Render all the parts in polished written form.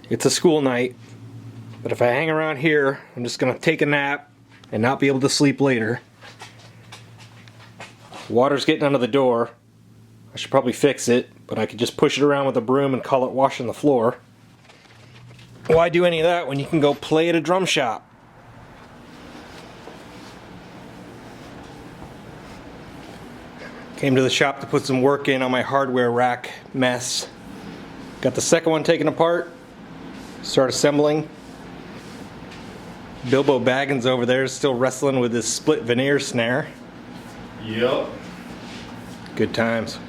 It's a school night, but if I hang around here, I'm just gonna take a nap and not be able to sleep later. Water's getting under the door. I should probably fix it, but I could just push it around with a broom and call it washing the floor. Why do any of that when you can go play at a drum shop? Came to the shop to put some work in on my hardware rack mess. Got the second one taken apart. Start assembling. Bilbo Baggins over there is still wrestling with his split veneer snare. Yep. Good times.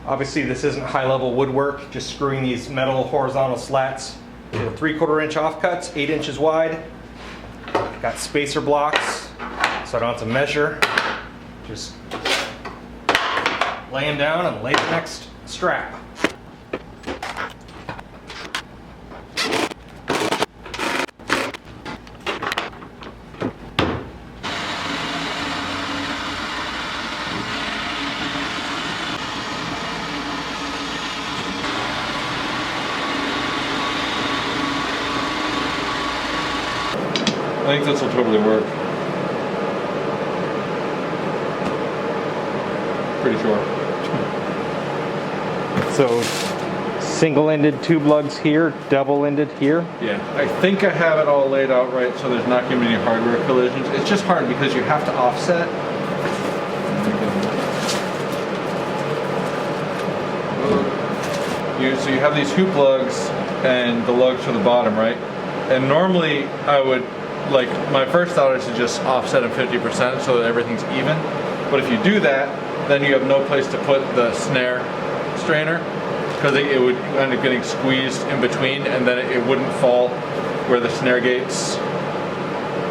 Obviously this isn't high-level woodwork, just screwing these metal horizontal slats to 3/4 inch offcuts, 8 inches wide. Got spacer blocks, so I don't have to measure. Just lay them down and lay the next strap. I think this will totally work. Pretty sure. So single-ended tube lugs here, double-ended here. Yeah, I think I have it all laid out right so there's not going to be any hardware collisions. It's just hard because you have to offset. So you have these hoop lugs and the lugs for the bottom, right? And normally I would, like, my first thought is to just offset them 50% so that everything's even. But if you do that, then you have no place to put the snare strainer because it would end up getting squeezed in between, and then it wouldn't fall where the snare gates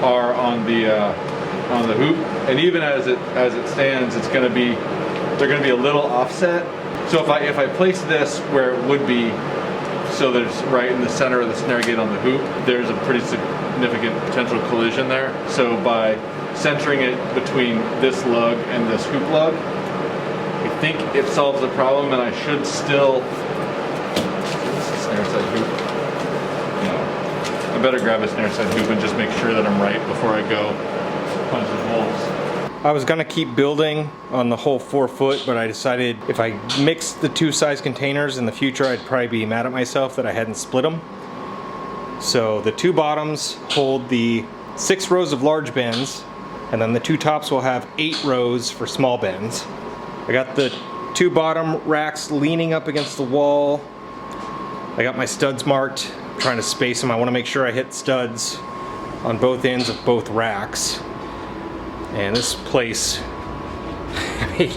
are on the hoop. And even as it stands, it's going to be, they're going to be a little offset. So if I place this where it would be, so that it's right in the center of the snare gate on the hoop, there's a pretty significant potential collision there. So by centering it between this lug and this hoop lug, I think it solves the problem, and I should still, this is snare side hoop. No, I better grab a snare side hoop and just make sure that I'm right before I go punch the holes. I was gonna keep building on the whole 4 foot, but I decided if I mixed the two size containers in the future, I'd probably be mad at myself that I hadn't split them. So the two bottoms hold the 6 rows of large bends, and then the two tops will have 8 rows for small bends. I got the two bottom racks leaning up against the wall. I got my studs marked, I'm trying to space them. I want to make sure I hit studs on both ends of both racks. And this place, I mean,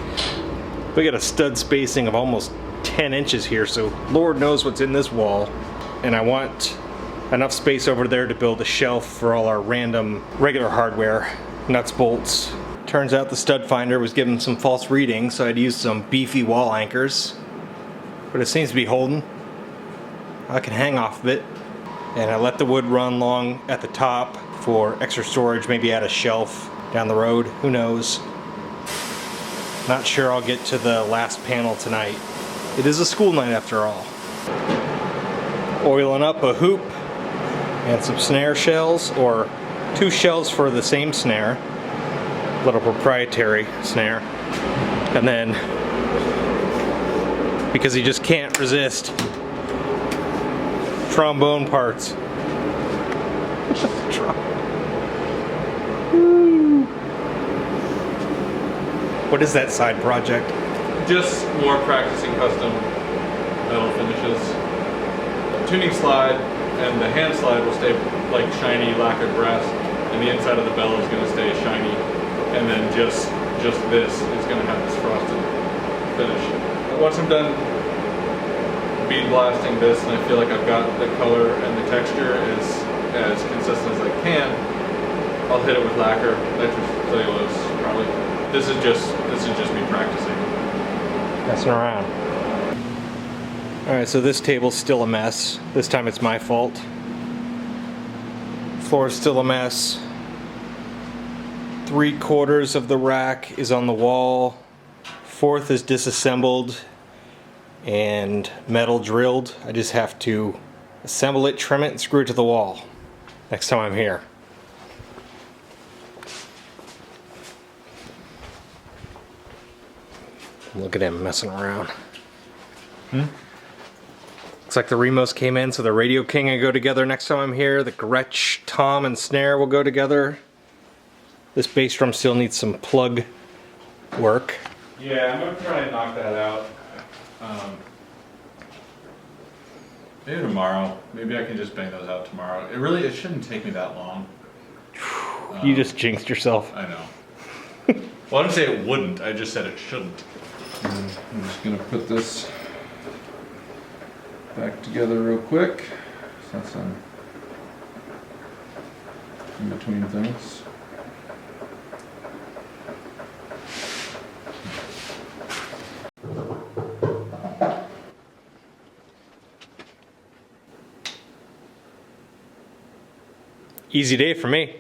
we got a stud spacing of almost 10 inches here, so Lord knows what's in this wall. And I want enough space over there to build a shelf for all our random regular hardware, nuts, bolts. Turns out the stud finder was given some false readings, so I'd used some beefy wall anchors. But it seems to be holding. I can hang off of it. And I let the wood run long at the top for extra storage, maybe add a shelf down the road, who knows. Not sure I'll get to the last panel tonight. It is a school night after all. Oiling up a hoop and some snare shells, or 2 shells for the same snare, little proprietary snare. And then, because he just can't resist, trombone parts. What is that side project? Just more practicing custom metal finishes. Tuning slide and the hand slide will stay like shiny lacquered brass, and the inside of the bell is going to stay shiny, and then just this is going to have this frosted finish. Once I'm done bead blasting this, and I feel like I've got the color and the texture as consistent as I can, I'll hit it with lacquer, nitrous cellulose probably. This is just me practicing. Messing around. Alright, so this table's still a mess. This time it's my fault. Floor's still a mess. 3/4 of the rack is on the wall. 1/4 is disassembled and metal drilled. I just have to assemble it, trim it, and screw it to the wall next time I'm here. Look at him messing around. Looks like the Remos came in, so the Radio King will go together next time I'm here. The Gretsch, tom, and snare will go together. This bass drum still needs some plug work. Yeah, I'm gonna try and knock that out. Maybe tomorrow. Maybe I can just bang those out tomorrow. It shouldn't take me that long. You just jinxed yourself. I know. Well, I didn't say it wouldn't. I just said it shouldn't. I'm just gonna put this back together real quick. Since I'm in between things. Easy day for me.